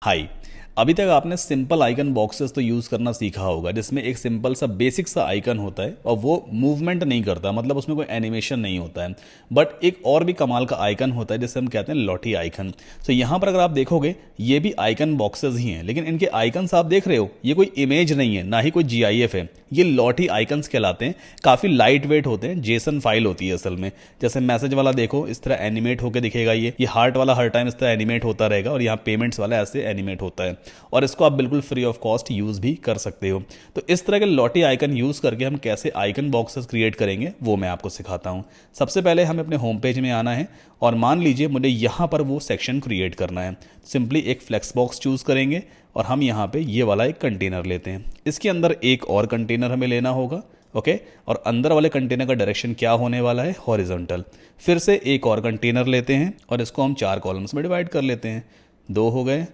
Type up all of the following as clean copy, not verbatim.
हाय। अभी तक आपने सिंपल आइकन बॉक्सेस तो यूज़ करना सीखा होगा, जिसमें एक सिंपल सा बेसिक सा आइकन होता है और वो मूवमेंट नहीं करता, मतलब उसमें कोई एनिमेशन नहीं होता है। बट एक और भी कमाल का आइकन होता है जिसे हम कहते हैं लॉटी आइकन। तो यहाँ पर अगर आप देखोगे ये भी आइकन बॉक्सेस ही हैं, लेकिन इनके आइकन्स आप देख रहे हो, ये कोई इमेज नहीं है, ना ही कोई जीआईएफ है। ये लॉटी आइकन्स कहलाते हैं। काफ़ी लाइट वेट होते हैं, जेसन फाइल होती है असल में। जैसे मैसेज वाला देखो, इस तरह एनिमेट होकर दिखेगा। ये हार्ट वाला हर टाइम इस तरह एनिमेट होता रहेगा, और यहाँ पेमेंट्स वाला ऐसे एनिमेट होता है। और इसको आप बिल्कुल फ्री ऑफ कॉस्ट यूज़ भी कर सकते हो। तो इस तरह के लॉटी आइकन यूज़ करके हम कैसे आइकन बॉक्सेस क्रिएट करेंगे वो मैं आपको सिखाता हूँ। सबसे पहले हमें अपने होम पेज में आना है, और मान लीजिए मुझे यहाँ पर वो सेक्शन क्रिएट करना है। सिंपली एक फ्लेक्स बॉक्स चूज़ करेंगे, और हम यहाँ पे ये वाला एक कंटेनर लेते हैं। इसके अंदर एक और कंटेनर हमें लेना होगा। ओके, और अंदर वाले कंटेनर का डायरेक्शन क्या होने वाला है, हॉरिजॉन्टल। फिर से एक और कंटेनर लेते हैं, और इसको हम 4 कॉलम्स में डिवाइड कर लेते हैं। 2 हो गए,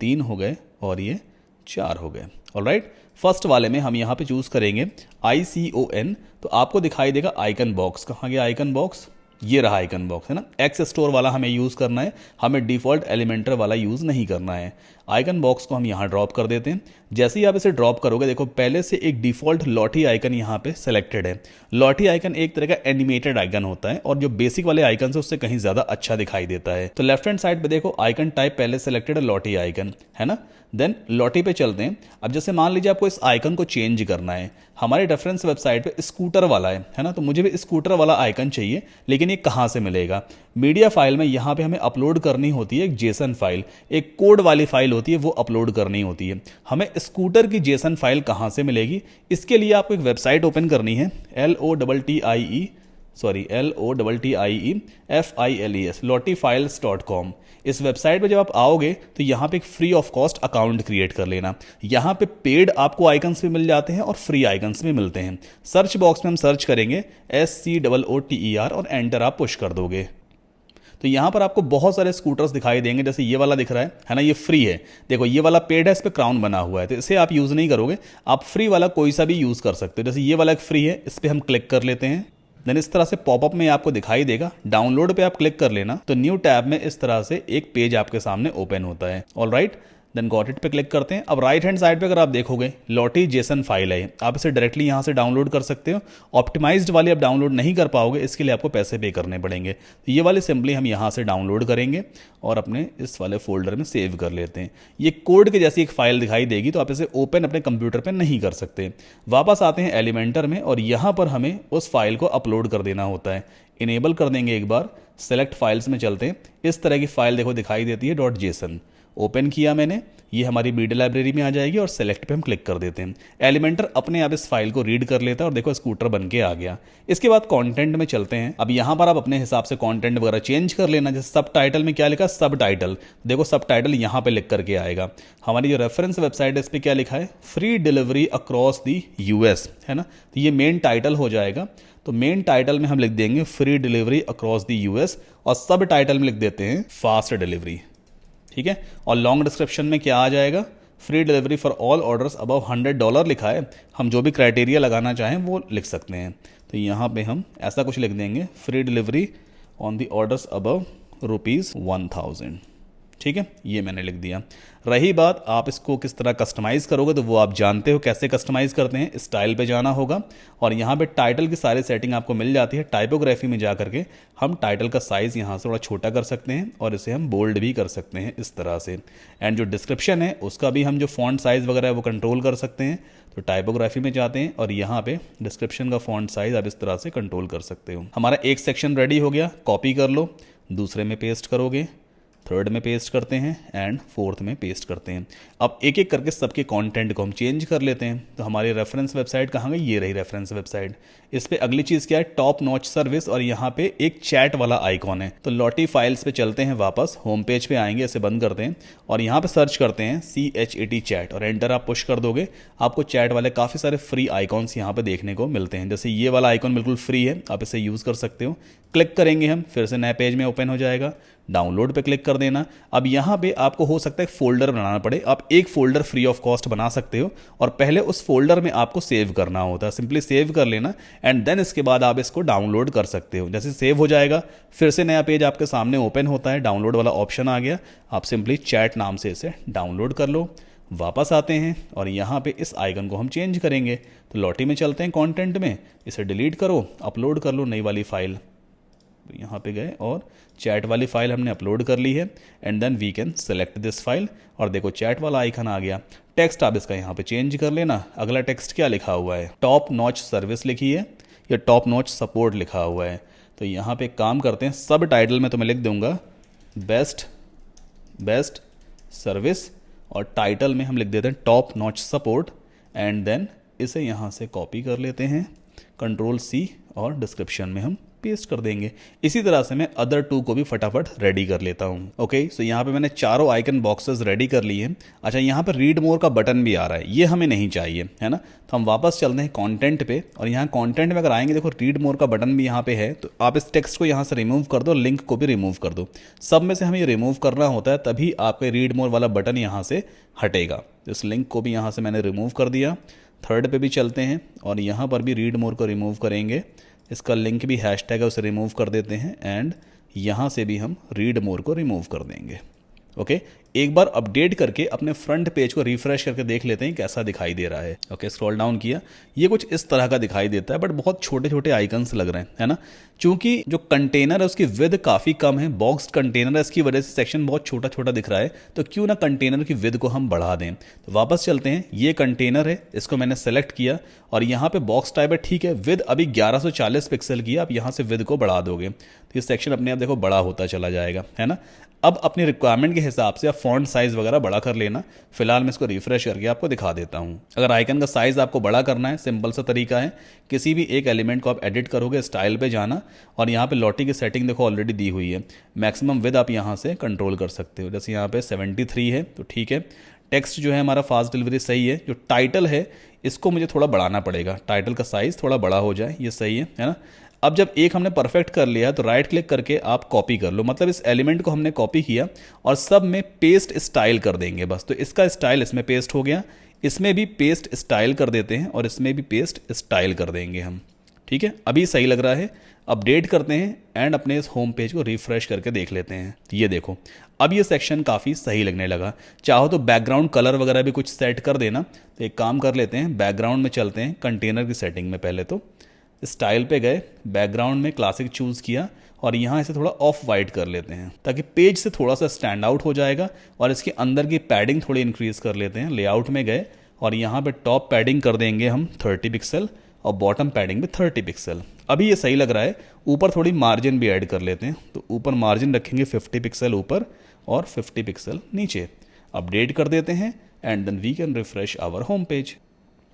3 हो गए, और ये 4 हो गए। ऑलराइट, फर्स्ट वाले में हम यहाँ पे चूज करेंगे ICON। तो आपको दिखाई देगा आइकन बॉक्स। कहाँ गया आइकन बॉक्स? ये रहा आइकन बॉक्स, है ना। एक्स स्टोर वाला हमें यूज़ करना है, हमें डिफ़ॉल्ट एलिमेंटर वाला यूज़ नहीं करना है। आइकन बॉक्स को हम यहाँ ड्रॉप कर देते हैं। जैसे ही आप इसे ड्रॉप करोगे, देखो पहले से एक डिफ़ॉल्ट लॉटी आइकन यहाँ पे सेलेक्टेड है। लॉटी आइकन एक तरह का एनिमेटेड आइकन होता है, और जो बेसिक वाले आइकन है उससे कहीं ज़्यादा अच्छा दिखाई देता है। तो लेफ्ट हैंड साइड पे देखो आइकन टाइप पहले सेलेक्टेड है, लॉटी आइकन, है ना। देन लॉटी पे चलते हैं। अब जैसे मान लीजिए आपको इस आइकन को चेंज करना है। हमारे रेफरेंस वेबसाइट पे स्कूटर वाला है ना, तो मुझे भी स्कूटर वाला आइकन चाहिए, लेकिन ये कहाँ से मिलेगा? मीडिया फाइल में यहाँ पे हमें अपलोड करनी होती है एक जेसन फाइल, एक कोड वाली फाइल होती है, वो अपलोड करनी होती है। हमें स्कूटर की जेसन फाइल कहाँ से मिलेगी? इसके लिए आपको एक वेबसाइट ओपन करनी है, LOTTIEFILES lotifiles.com। इस वेबसाइट पे जब आप आओगे तो यहाँ पे एक free of cost account create कर लेना। यहाँ पे पेड आपको आइकन्स भी मिल जाते हैं और फ्री आइकन्स भी मिलते हैं। सर्च बॉक्स में हम सर्च करेंगे SCOOTER, और एंटर आप पुश कर दोगे तो यहाँ पर आपको बहुत सारे स्कूटर्स दिखाई देंगे। जैसे ये वाला दिख रहा है ना, ये फ्री है। देखो ये वाला पेड है, इस पर क्राउन बना हुआ है, तो इसे आप यूज़ नहीं करोगे। आप फ्री वाला कोई सा भी यूज़ कर सकते हो। जैसे ये वाला एक फ्री है, इस पर हम क्लिक कर लेते हैं। देन इस तरह से पॉपअप में आपको दिखाई देगा, डाउनलोड पे आप क्लिक कर लेना, तो न्यू टैब में इस तरह से एक पेज आपके सामने ओपन होता है। ऑलराइट, देन गॉट इट पे क्लिक करते हैं। अब राइट हैंड साइड पे अगर आप देखोगे लॉटी जेसन फाइल है, आप इसे डायरेक्टली यहाँ से डाउनलोड कर सकते हो। ऑप्टिमाइज्ड वाली आप डाउनलोड नहीं कर पाओगे, इसके लिए आपको पैसे पे करने पड़ेंगे। तो ये वाले सिंपली हम यहाँ से डाउनलोड करेंगे और अपने इस वाले फोल्डर में सेव कर लेते हैं। ये कोड के जैसी एक फाइल दिखाई देगी, तो आप इसे ओपन अपने कंप्यूटर पर नहीं कर सकते। वापस आते हैं एलिमेंटर में, और यहाँ पर हमें उस फाइल को अपलोड कर देना होता है। इनेबल कर देंगे एक बार, सेलेक्ट फाइल्स में चलते हैं। इस तरह की फाइल देखो दिखाई देती है .json। ओपन किया मैंने, ये हमारी मीडिया लाइब्रेरी में आ जाएगी, और सेलेक्ट पे हम क्लिक कर देते हैं। एलिमेंटर अपने आप इस फाइल को रीड कर लेता है, और देखो स्कूटर बन के आ गया। इसके बाद कंटेंट में चलते हैं। अब यहाँ पर आप अपने हिसाब से कंटेंट वगैरह चेंज कर लेना। जैसे सब टाइटल में क्या लिखा है, सब टाइटल, देखो सब टाइटल यहाँ पे लिख करके आएगा। हमारी जो रेफरेंस वेबसाइट है इस पर क्या लिखा है, free delivery across the US, है ना। तो ये मेन टाइटल हो जाएगा। तो मेन टाइटल में हम लिख देंगे free delivery across the US, और सब टाइटल में लिख देते हैं फास्ट डिलीवरी, ठीक है। और लॉन्ग डिस्क्रिप्शन में क्या आ जाएगा, free delivery for all orders above $100 लिखा है। हम जो भी क्राइटेरिया लगाना चाहें वो लिख सकते हैं। तो यहाँ पे हम ऐसा कुछ लिख देंगे, free delivery on the orders above ₹1000, ठीक है। ये मैंने लिख दिया। रही बात आप इसको किस तरह कस्टमाइज़ करोगे, तो वो आप जानते हो कैसे कस्टमाइज़ करते हैं। स्टाइल पे जाना होगा, और यहाँ पे टाइटल की सारी सेटिंग आपको मिल जाती है। टाइपोग्राफी में जा करके हम टाइटल का साइज़ यहाँ से थोड़ा छोटा कर सकते हैं, और इसे हम बोल्ड भी कर सकते हैं इस तरह से। एंड जो डिस्क्रिप्शन है उसका भी हम जो फॉन्ट साइज़ वगैरह है वो कंट्रोल कर सकते हैं। तो टाइपोग्राफी में जाते हैं, और यहाँ पे डिस्क्रिप्शन का फॉन्ट साइज़ आप इस तरह से कंट्रोल कर सकते हो। हमारा एक सेक्शन रेडी हो गया, कॉपी कर लो, दूसरे में पेस्ट करोगे, थर्ड में पेस्ट करते हैं, एंड फोर्थ में पेस्ट करते हैं। अब एक एक करके सबके कंटेंट को हम चेंज कर लेते हैं। तो हमारी रेफरेंस वेबसाइट कहाँ गई, ये रही रेफरेंस वेबसाइट। इस पे अगली चीज़ क्या है, टॉप नॉच सर्विस, और यहाँ पे एक चैट वाला आइकॉन है। तो लॉटी फाइल्स पे चलते हैं, वापस होम पेज पे आएंगे, इसे बंद करते हैं, और यहाँ पे सर्च करते हैं CHAT चैट, और एंटर आप पुश कर दोगे। आपको चैट वाले काफ़ी सारे फ्री आइकॉन्स यहाँ पे देखने को मिलते हैं। जैसे ये वाला आइकॉन बिल्कुल फ्री है, आप इसे यूज़ कर सकते हो। क्लिक करेंगे हम, फिर से नए पेज में ओपन हो जाएगा। डाउनलोड पे क्लिक कर देना। अब यहाँ पे आपको हो सकता है एक फोल्डर बनाना पड़े, आप एक फोल्डर फ्री ऑफ कॉस्ट बना सकते हो और पहले उस फोल्डर में आपको सेव करना होता है। सिंपली सेव कर लेना एंड देन इसके बाद आप इसको डाउनलोड कर सकते हो। जैसे सेव हो जाएगा फिर से नया पेज आपके सामने ओपन होता है, डाउनलोड वाला ऑप्शन आ गया, आप सिंपली चैट नाम से इसे डाउनलोड कर लो। वापस आते हैं और यहाँ पे इस आइकन को हम चेंज करेंगे। तो लॉटी में चलते हैं, कंटेंट में इसे डिलीट करो, अपलोड कर लो नई वाली फाइल। तो यहाँ पे गए और चैट वाली फाइल हमने अपलोड कर ली है and then we can select this file और देखो चैट वाला आइकन आ गया। टेक्स्ट आप इसका यहाँ पे चेंज कर लेना। अगला टेक्स्ट क्या लिखा हुआ है, टॉप नॉच सर्विस लिखी है या टॉप नॉच सपोर्ट लिखा हुआ है। तो यहाँ पे काम करते हैं, सब टाइटल में तो मैं लिख दूंगा बेस्ट सर्विस और टाइटल में हम लिख देते हैं top notch support and then इसे यहाँ से कॉपी कर लेते हैं, Ctrl+C और डिस्क्रिप्शन में हम पेस्ट कर देंगे। इसी तरह से मैं अदर टू को भी फटाफट रेडी कर लेता हूँ। ओके, सो यहाँ पे मैंने चारों आइकन बॉक्सेस रेडी कर लिए हैं। अच्छा, यहाँ पर रीड मोर का बटन भी आ रहा है, ये हमें नहीं चाहिए, है ना। तो हम वापस चलते हैं कंटेंट पे और यहाँ कंटेंट में अगर आएंगे देखो रीड मोर का बटन भी यहाँ पे है। तो आप इस टेक्स्ट को यहाँ से रिमूव कर दो, लिंक को भी रिमूव कर दो। सब में से हमें रिमूव करना होता है, तभी आपके रीड मोर वाला बटन यहाँ से हटेगा। इस लिंक को भी यहाँ से मैंने रिमूव कर दिया। थर्ड पे भी चलते हैं और यहाँ पर भी रीड मोर को रिमूव करेंगे। इसका लिंक भी हैशटैग है उसे रिमूव कर देते हैं एंड यहाँ से भी हम रीड मोर को रिमूव कर देंगे। ओके, एक बार अपडेट करके अपने फ्रंट पेज को रिफ्रेश करके देख लेते हैं कैसा दिखाई दे रहा है। ओके, स्क्रॉल डाउन किया, ये कुछ इस तरह का दिखाई देता है बट बहुत छोटे छोटे आइकन्स लग रहे हैं, है ना। क्योंकि जो कंटेनर है उसकी विड्थ काफ़ी कम है, बॉक्स्ड कंटेनर है, इसकी वजह से सेक्शन बहुत छोटा छोटा दिख रहा है। तो क्यों ना कंटेनर की विड्थ को हम बढ़ा दें। तो वापस चलते हैं, ये कंटेनर है, इसको मैंने सेलेक्ट किया और यहाँ पे बॉक्स टाइप है, ठीक है। विड्थ अभी 1140 पिक्सल की है, आप यहाँ से विड्थ को बढ़ा दोगे तो ये सेक्शन अपने आप देखो बड़ा होता चला जाएगा, है ना। अब अपनी रिक्वायरमेंट के हिसाब से आप फॉन्ट साइज़ वगैरह बड़ा कर लेना। फिलहाल मैं इसको रिफ्रेश करके आपको दिखा देता हूँ। अगर आइकन का साइज़ आपको बड़ा करना है, सिंपल सा तरीका है, किसी भी एक एलिमेंट को आप एडिट करोगे, स्टाइल पे जाना और यहाँ पे लॉटी की सेटिंग देखो ऑलरेडी दी हुई है। मैक्सिमम विद आप यहाँ से कंट्रोल कर सकते हो, जैसे यहाँ पे 73 है तो ठीक है। टेक्स्ट जो है हमारा फास्ट डिलीवरी सही है। जो टाइटल है इसको मुझे थोड़ा बढ़ाना पड़ेगा, टाइटल का साइज़ थोड़ा बड़ा हो जाए, ये सही है ना। अब जब एक हमने परफेक्ट कर लिया है तो राइट क्लिक करके आप कॉपी कर लो, मतलब इस एलिमेंट को हमने कॉपी किया और सब में पेस्ट स्टाइल कर देंगे बस। तो इसका स्टाइल इसमें पेस्ट हो गया, इसमें भी पेस्ट स्टाइल कर देते हैं और इसमें भी पेस्ट स्टाइल कर देंगे हम, ठीक है। अभी सही लग रहा है, अपडेट करते हैं एंड अपने इस होम पेज को रिफ्रेश करके देख लेते हैं। ये देखो अब ये सेक्शन काफ़ी सही लगने लगा। चाहो तो बैकग्राउंड कलर वगैरह भी कुछ सेट कर देना। तो एक काम कर लेते हैं, बैकग्राउंड में चलते हैं, कंटेनर की सेटिंग में पहले तो स्टाइल पे गए, बैकग्राउंड में क्लासिक चूज़ किया और यहाँ इसे थोड़ा ऑफ वाइट कर लेते हैं ताकि पेज से थोड़ा सा स्टैंड आउट हो जाएगा। और इसके अंदर की पैडिंग थोड़ी इंक्रीज कर लेते हैं। लेआउट में गए और यहाँ पे टॉप पैडिंग कर देंगे हम 30 पिक्सल और बॉटम पैडिंग भी 30 पिक्सल। अभी ये सही लग रहा है। ऊपर थोड़ी मार्जिन भी ऐड कर लेते हैं, तो ऊपर मार्जिन रखेंगे 50 पिक्सल ऊपर और 50 पिक्सल नीचे। अपडेट कर देते हैं and then we can refresh our home page.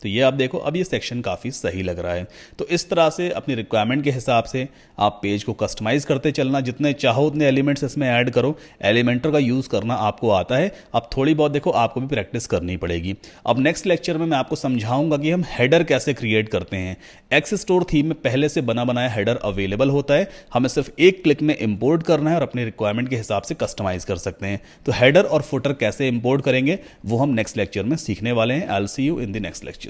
तो ये आप देखो अब ये सेक्शन काफ़ी सही लग रहा है। तो इस तरह से अपनी रिक्वायरमेंट के हिसाब से आप पेज को कस्टमाइज़ करते चलना, जितने चाहो उतने एलिमेंट्स इसमें ऐड करो। एलिमेंटर का यूज़ करना आपको आता है, अब थोड़ी बहुत देखो आपको भी प्रैक्टिस करनी पड़ेगी। अब नेक्स्ट लेक्चर में मैं आपको समझाऊंगा कि हम हेडर कैसे क्रिएट करते हैं। एक्स स्टोर थीम में पहले से बना बनाया हेडर अवेलेबल होता है, हमें सिर्फ एक क्लिक में इंपोर्ट करना है और अपनी रिक्वायरमेंट के हिसाब से कस्टमाइज़ कर सकते हैं। तो हेडर और फुटर कैसे इंपोर्ट करेंगे वो हम नेक्स्ट लेक्चर में सीखने वाले हैं। I will see you in the next lecture.